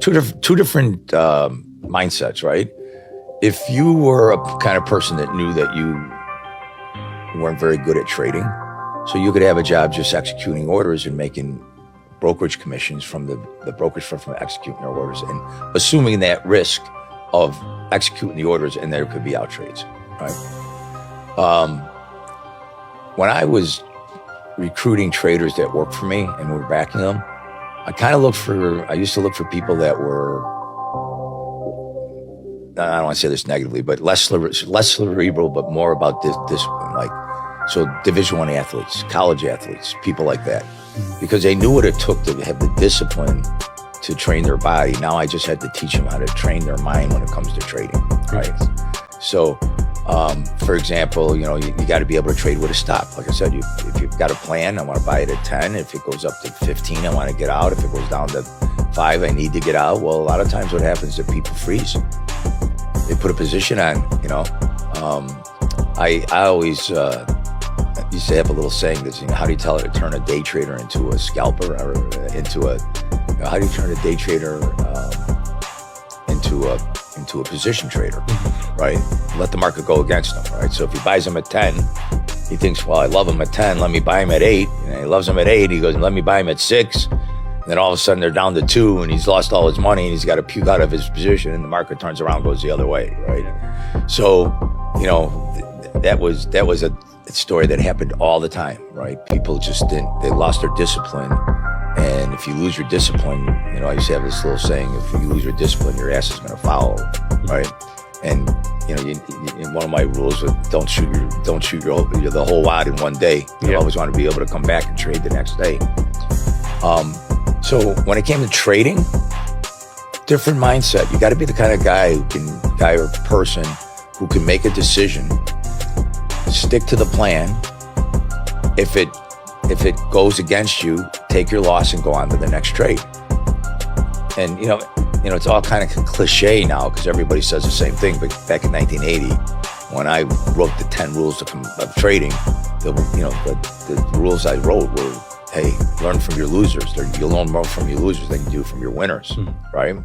two different mindsets, right? If you were a kind of person that knew that you weren't very good at trading, so you could have a job just executing orders and making brokerage commissions from the brokerage firm from executing their orders, and assuming that risk of executing the orders, and there could be out trades, right? When I was recruiting traders that worked for me and were backing them, I used to look for people that were, I don't want to say this negatively, but less cerebral, but more about discipline, like, so Division I athletes, college athletes, people like that, because they knew what it took to have the discipline to train their body. Now I just had to teach them how to train their mind when it comes to trading, right? So, for example, you got to be able to trade with a stop. Like I said, if you've got a plan, I want to buy it at 10. If it goes up to 15, I want to get out. If it goes down to 5, I need to get out. Well, a lot of times what happens is that people freeze. They put a position on, I always used to have a little saying that's, how do you turn a day trader into a scalper, or how do you turn a day trader into a position trader, right? Let the market go against him, right? So if he buys him at 10, he thinks, well, I love him at 10, let me buy him at 8. And he loves him at 8, he goes, let me buy him at 6. And then all of a sudden they're down to 2, and he's lost all his money, and he's got to puke out of his position, and the market turns around, goes the other way, right? So, that was a story that happened all the time, right? People just they lost their discipline. And if you lose your discipline, I used to have this little saying, if you lose your discipline, your ass is going to follow, right? And, one of my rules was don't shoot the whole wad in one day. You always want to be able to come back and trade the next day. So when it came to trading, different mindset. You got to be the kind of guy or person who can make a decision, stick to the plan. If it goes against you, take your loss and go on to the next trade. And it's all kind of cliche now because everybody says the same thing. But back in 1980, when I wrote the 10 rules of trading, the rules I wrote were, hey, learn from your losers. You'll learn more from your losers than you do from your winners, right?